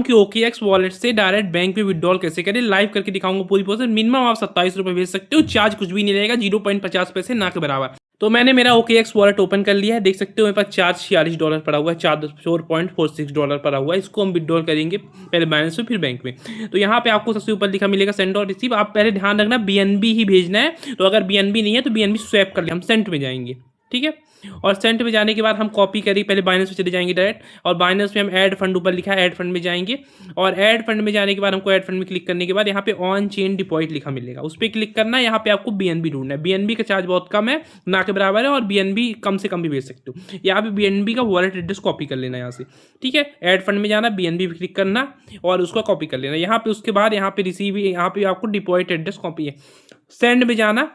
कि OKX wallet से direct bank में विड्रॉल कैसे करें, लाइव करके दिखाऊंगा पूरी प्रोसेस। मिनिमम आप 27 रुपये भेज सकते हो, चार्ज कुछ भी नहीं रहेगा, 0.50 पैसे ना के बराबर। तो मैंने मेरा OKX वॉलेट ओपन कर लिया है, देख सकते हो मेरे पास चार्ज $46 पड़ा हुआ है, $4.46 पड़ा हुआ है। इसको हम विड्रॉल करेंगे पहले बैलेंस में फिर बैंक में। तो यहाँ पे आपको सबसे ऊपर लिखा मिलेगा सेंड और रिसीव। आप पहले ध्यान रखना BNB ही भेजना है, तो अगर BNB नहीं है तो BNB स्वैप कर ले, हम सेंट में जाएंगे, ठीक है। और सेंट में जाने के बाद हम कॉपी करेंगे, पहले बाइनेंस में चले जाएंगे डायरेक्ट, और बाइनेंस में हम ऐड फंड ऊपर लिखा है, ऐड फंड में जाएंगे। और ऐड फंड में जाने के बाद हमको ऐड फंड में क्लिक करने के बाद यहाँ पे ऑन चेन डिपॉजिट लिखा मिलेगा, उस पर क्लिक करना है। यहाँ पे आपको BNB ढूंढना है, BNB का चार्ज बहुत कम है, ना के बराबर है, और BNB कम से कम भी भेज सकते हो। यहाँ पे BNB का वॉलेट एड्रेस कॉपी कर लेना यहाँ से, ठीक है। ऐड फंड में जाना, BNB पे क्लिक करना और उसको कॉपी कर लेना यहाँ पे। उसके बाद यहाँ पे रिसीव, यहाँ पे आपको डिपॉजिट एड्रेस कॉपी है। सेंड में जाना,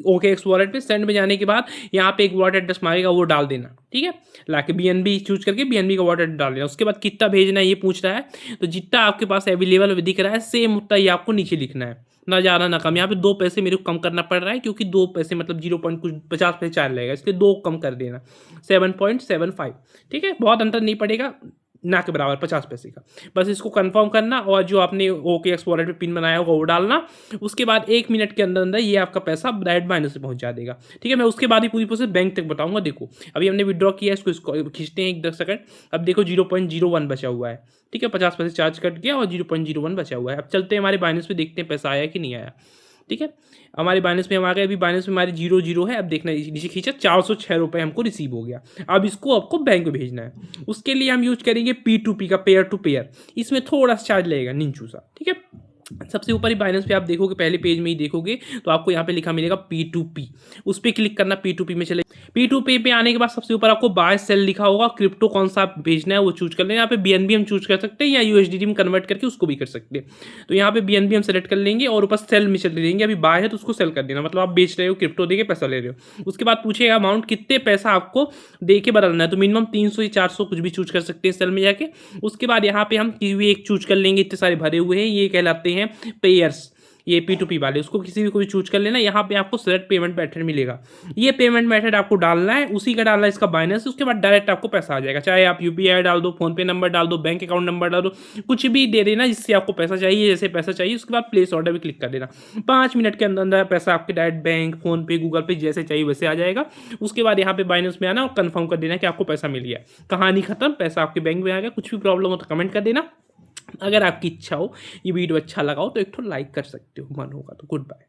OKX वॉलेट पे सेंड में जाने के बाद यहाँ पे एक वॉलेट एड्रेस मांगेगा, वो डाल देना, ठीक है। लाके BNB चूज करके BNB का वॉलेट एड्रेस डाल देना। उसके बाद कितना भेजना है ये पूछ रहा है, तो जितना आपके पास अवेलेबल दिख रहा है सेम उतना ही आपको नीचे लिखना है, ना ज़्यादा ना कम। यहाँ पे 2 पैसे मेरे को कम करना पड़ रहा है, क्योंकि 2 पैसे मतलब 0.50 पैसे चार्ज लगेगा, इसलिए 2 कम कर देना, 7.75, ठीक है। बहुत अंतर नहीं पड़ेगा, ना के बराबर 50 पैसे का। बस इसको कंफर्म करना, और जो आपने OKX वॉलेट पे पिन बनाया होगा वो डालना। उसके बाद 1 मिनट के अंदर अंदर ये आपका पैसा डायरेक्ट बाइनेंस से पहुंचा देगा, ठीक है। मैं उसके बाद ही पूरी प्रोसेस बैंक तक बताऊंगा। देखो अभी हमने विड्रॉ किया है, इसको खींचते हैं 1 सेकंड। अब देखो 0.01 बचा हुआ है, ठीक है। 50 पैसे चार्ज कट गया और 0.01 बचा हुआ है। अब चलते हैं हमारे बाइनेंस पे, देखते हैं पैसा आया कि नहीं आया, ठीक है। हमारे बाइनेंस में हम आ गए, अभी बाइनेंस में हमारी 0 है। अब देखना नीचे खींचा, 406 रुपये हमको रिसीव हो गया। अब इसको आपको बैंक में भेजना है, उसके लिए हम यूज करेंगे P2P का, पेयर टू पेयर। इसमें थोड़ा सा चार्ज लगेगा, निंचू सा, ठीक है। सबसे ऊपर ही बाइनेंस पे आप देखोगे, पहले पेज में ही देखोगे तो आपको यहाँ पे लिखा मिलेगा P2P, उस पर क्लिक करना, P2P में चले। P2P पे आने के बाद सबसे ऊपर आपको बाय सेल लिखा होगा, क्रिप्टो कौन सा आप भेजना है वो चूज कर लेना। यहाँ पे BNB हम चूज कर सकते हैं, या USDT में कन्वर्ट करके उसको भी कर सकते हैं। तो यहाँ पे BNB हम सेलेक्ट कर लेंगे और ऊपर सेल में चले देंगे। अभी बाय है तो उसको सेल कर देना, मतलब आप बेच रहे हो, क्रिप्टो देके पैसा ले रहे हो। उसके बाद पूछेगा अमाउंट, कितने पैसा आपको दे के बदलना है, तो मिनिमम 300 या 400 कुछ भी चूज कर सकते हैं सेल में जाके। उसके बाद यहाँ पे हम किसी भी एक चूज कर लेंगे, इतने सारे भरे हुए हैं, ये कहलाते हैं पेयर्स, ये P2P वाले, उसको किसी भी कोई चूज कर लेना। यहाँ पे आपको सेलेक्ट पेमेंट मेथड मिलेगा, ये पेमेंट मेथड आपको डालना है, उसी का डालना है इसका बाइनेंस। उसके बाद डायरेक्ट आपको पैसा आ जाएगा, चाहे आप UPI डाल दो, फोन पे नंबर डाल दो, बैंक अकाउंट नंबर डाल दो, कुछ भी दे देना जिससे आपको पैसा चाहिए, जैसे पैसा चाहिए। उसके बाद प्लेस ऑर्डर भी क्लिक कर देना, 5 मिनट के अंदर अंदर पैसा आपके डायरेक्ट बैंक, फोन पे, गूगल पे जैसे चाहिए वैसे आ जाएगा। उसके बाद यहाँ पे बाइनेंस में आना और कंफर्म कर देना कि आपको पैसा मिल गया, कहानी खत्म, पैसा आपके बैंक में आ गया। कुछ भी प्रॉब्लम हो तो कमेंट कर देना। अगर आपकी इच्छा हो, ये वीडियो अच्छा लगा हो तो एक तो लाइक कर सकते हो, मन होगा तो। Good bye.